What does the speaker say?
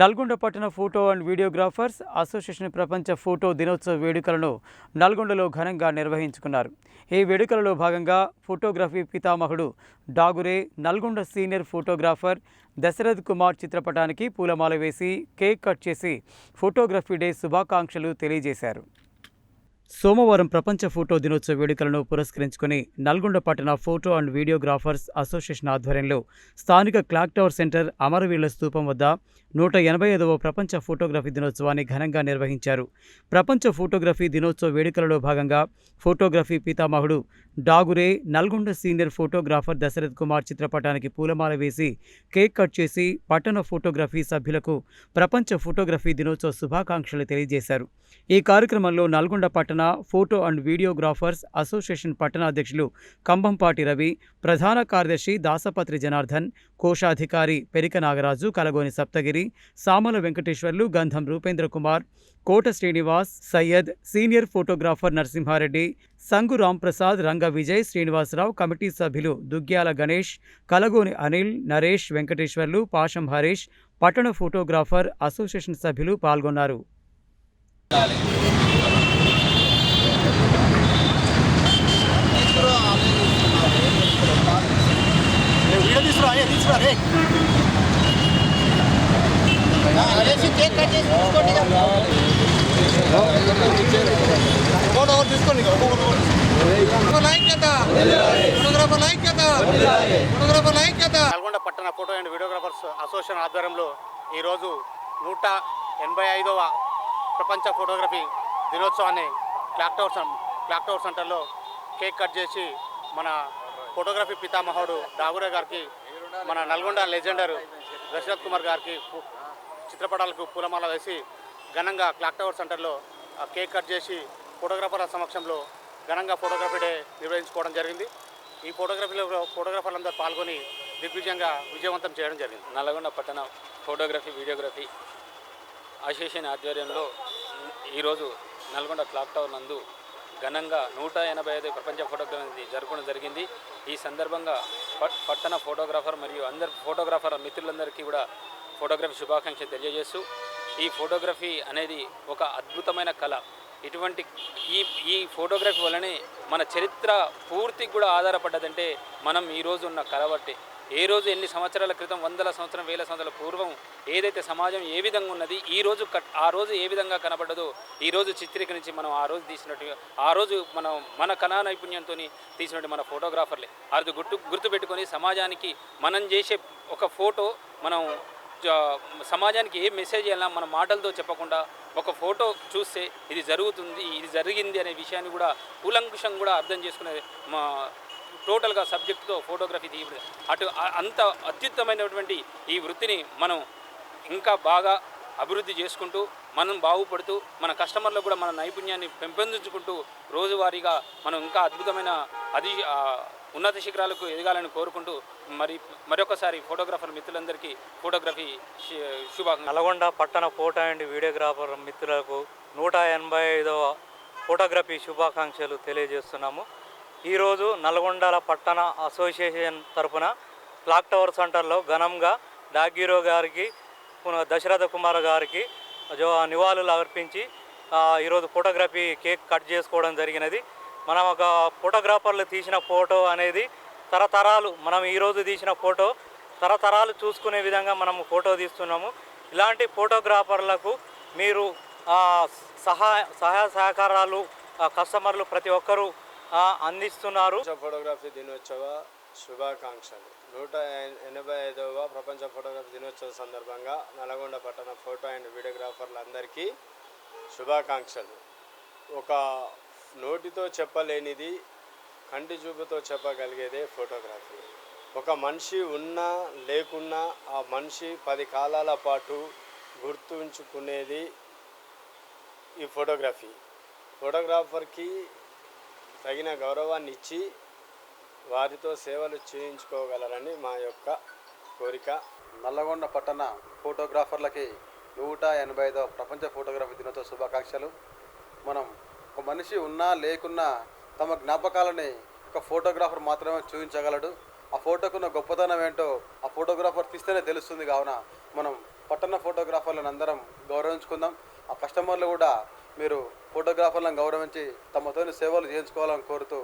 నల్గొండ పట్టణ photo and videographers association ప్రపంచ photo దినోత్సవ వేడుకలను నల్గొండలో ఘనంగా నిర్వహించుకున్నారు. ఈ వేడుకలలో భాగంగా ఫోటోగ్రఫీ పితామహుడు డాగురే నల్గొండ సీనియర్ ఫోటోగ్రాఫర్ దశరథ్ కుమార్ చిత్రపటానికి పూలమాల వేసి కేక్ కట్ చేసి ఫోటోగ్రఫీ డే శుభాకాంక్షలు తెలియజేశారు. సోమవారం ప్రపంచ ఫోటో దినోత్సవ వేడుకలను పురస్కరించుకుని నల్గొండ పట్టణ ఫోటో అండ్ వీడియోగ్రాఫర్స్ అసోసియేషన్ ఆధ్వర్యంలో స్థానిక క్లాక్ టవర్ సెంటర్ అమరవీరుల స్తూపం వద్ద 185వ ప్రపంచ ఫోటోగ్రఫీ దినోత్సవాన్ని ఘనంగా నిర్వహించారు. ప్రపంచ ఫోటోగ్రఫీ దినోత్సవ వేడుకలలో భాగంగా ఫోటోగ్రఫీ పితామహుడు డాగురే నల్గొండ సీనియర్ ఫోటోగ్రాఫర్ దశరథ్ కుమార్ చిత్రపటానికి పూలమాల వేసి కేక్ కట్ చేసి పట్టణ ఫోటోగ్రఫీ సభ్యులకు ప్రపంచ ఫోటోగ్రఫీ దినోత్సవ శుభాకాంక్షలు తెలియజేశారు. ఈ కార్యక్రమంలో నల్గొండ పట్టణ ఫోటో అండ్ వీడియోగ్రాఫర్స్ అసోసియేషన్ పట్టణ అధ్యక్షులు కంభంపాటి రవి, ప్రధాన కార్యదర్శి దాసపత్రి జనార్దన్, కోశాధికారి పెరిక నాగరాజు, కలగోని సప్తగిరి, సామల వెంకటేశ్వర్లు, గంధం రూపేంద్ర కుమార్, కోట శ్రీనివాస్, సయ్యద్, సీనియర్ ఫోటోగ్రాఫర్ నరసింహారెడ్డి, సంగు రాంప్రసాద్, రంగ విజయ్, శ్రీనివాసరావు, కమిటీ సభ్యులు దుగ్గ్యాల గణేష్, కలగోని అనిల్, నరేష్, వెంకటేశ్వర్లు, పాషం హరీష్, పట్టణ ఫోటోగ్రాఫర్ అసోసియేషన్ సభ్యులు పాల్గొన్నారు. నల్గొండ పట్టణ ఫోటో అండ్ వీడియోగ్రాఫర్స్ అసోసియేషన్ ఆధ్వర్యంలో ఈరోజు 185వ ప్రపంచ ఫోటోగ్రఫీ దినోత్సవాన్ని క్లాక్ టవర్ సెంటర్లో కేక్ కట్ చేసి మన ఫోటోగ్రఫీ పితామహుడు డాగురే గారికి, మన నల్గొండ లెజెండర్ దశరథ్ కుమార్ గారికి చిత్రపటాలకు పూలమాల వేసి ఘనంగా క్లాక్ టవర్ సెంటర్లో కేక్ కట్ చేసి ఫోటోగ్రాఫర్ల సమక్షంలో ఘనంగా ఫోటోగ్రఫీ డే నిర్వహించుకోవడం జరిగింది. ఈ ఫోటోగ్రాఫర్లందరూ పాల్గొని దిగ్విజయంగా విజయవంతం చేయడం జరిగింది. నల్గొండ పట్టణ ఫోటోగ్రఫీ వీడియోగ్రఫీ అసోసియేషన్ ఆధ్వర్యంలో ఈరోజు నల్గొండ క్లాక్ టవర్ నందు ఘనంగా 185 ప్రపంచ ఫోటోగ్రఫీ జరపడం జరిగింది. ఈ సందర్భంగా పట్టణ ఫోటోగ్రాఫర్ మరియు అందరు ఫోటోగ్రాఫర్ మిత్రులందరికీ కూడా ఫోటోగ్రఫీ శుభాకాంక్షలు తెలియజేస్తూ, ఈ ఫోటోగ్రఫీ అనేది ఒక అద్భుతమైన కళ. ఇటువంటి ఈ ఫోటోగ్రఫీ వల్లనే మన చరిత్ర పూర్తిగా కూడా ఆధారపడ్డదంటే మనం ఈరోజు ఉన్న కళ బట్టి. ఏ రోజు ఎన్ని సంవత్సరాల క్రితం, 100 సంవత్సరం 1000 సంవత్సరాల పూర్వం ఏదైతే సమాజం ఏ విధంగా ఉన్నది, ఆ రోజు ఏ విధంగా కనబడ్డదో ఈరోజు చిత్రీకరించి మనం ఆ రోజు తీసినట్టుగా, ఆ రోజు మన కళా నైపుణ్యంతో తీసినట్టు మన ఫోటోగ్రాఫర్లే ఆ రోజు గుర్తుపెట్టుకొని సమాజానికి మనం చేసే ఒక ఫోటో మనం సమాజానికి ఏ మెసేజ్ ఇవ్వాలన్నా మన మాటలతో చెప్పకుండా ఒక ఫోటో చూస్తే ఇది జరుగుతుంది, ఇది జరిగింది అనే విషయాన్ని కూడా కూలంకుషంగా కూడా అర్థం చేసుకునే టోటల్గా సబ్జెక్టుతో ఫోటోగ్రఫీ అంత అత్యుత్తమైనటువంటి ఈ వృత్తిని మనం ఇంకా బాగా అభివృద్ధి చేసుకుంటూ, మనం బాగుపడుతూ, మన కస్టమర్లకు కూడా మన నైపుణ్యాన్ని పెంపొందించుకుంటూ రోజువారీగా మనం ఇంకా అద్భుతమైన ఉన్నత శిఖరాలకు ఎదగాలని కోరుకుంటూ మరొకసారి ఫోటోగ్రాఫర్ మిత్రులందరికీ ఫోటోగ్రఫీ శుభాకాంక్షలు. నల్గొండ పట్టణ ఫోటో అండ్ వీడియోగ్రాఫర్ మిత్రులకు 185వ ఫోటోగ్రఫీ శుభాకాంక్షలు తెలియజేస్తున్నాము. ఈరోజు నల్గొండ పట్టణ అసోసియేషన్ తరఫున క్లాక్ టవర్ సెంటర్లో ఘనంగా డాగ్యూరో గారికి, దశరథ కుమార్ గారికి నివాళులు అర్పించి ఈరోజు ఫోటోగ్రఫీ కేక్ కట్ చేసుకోవడం జరిగినది. మనం ఒక ఫోటోగ్రాఫర్లు తీసిన ఫోటో అనేది తరతరాలు, మనం ఈరోజు తీసిన ఫోటో తరతరాలు చూసుకునే విధంగా మనం ఫోటో తీస్తున్నాము. ఇలాంటి ఫోటోగ్రాఫర్లకు మీరు సహాయ సహకారాలు కస్టమర్లు ప్రతి ఒక్కరూ అందిస్తున్నారు. ఫోటోగ్రఫీ దినోత్సవ శుభాకాంక్షలు. 185వ ప్రపంచ ఫోటోగ్రఫీ దినోత్సవ సందర్భంగా నల్గొండ పట్టణ ఫోటో అండ్ వీడియోగ్రాఫర్లందరికీ శుభాకాంక్షలు. ఒక నోటితో చెప్పలేనిది కంటి చూపుతో చెప్పగలిగేదే ఫోటోగ్రఫీ. ఒక మనిషి ఉన్నా లేకున్నా ఆ మనిషి 10 కాలాల పాటు గుర్తుంచుకునేది ఈ ఫోటోగ్రఫీ. ఫోటోగ్రాఫర్కి తగిన గౌరవాన్ని ఇచ్చి వారితో సేవలు చేయించుకోగలరని మా యొక్క కోరిక. నల్లగొండ పట్టణ ఫోటోగ్రాఫర్లకి 185వ ప్రపంచ ఫోటోగ్రఫీ దినోత్సవ శుభాకాంక్షలు. మనం ఒక మనిషి ఉన్నా లేకున్నా తమ జ్ఞాపకాలని ఒక ఫోటోగ్రాఫర్ మాత్రమే చూపించగలడు. ఆ ఫోటోకున్న గొప్పతనం ఏంటో ఆ ఫోటోగ్రాఫర్ తీస్తేనే తెలుస్తుంది. కావున మనం పట్టణ ఫోటోగ్రాఫర్లను అందరం గౌరవించుకుందాం. ఆ కస్టమర్లు కూడా మీరు ఫోటోగ్రాఫర్లను గౌరవించి తమతోని సేవలు చేయించుకోవాలని కోరుతూ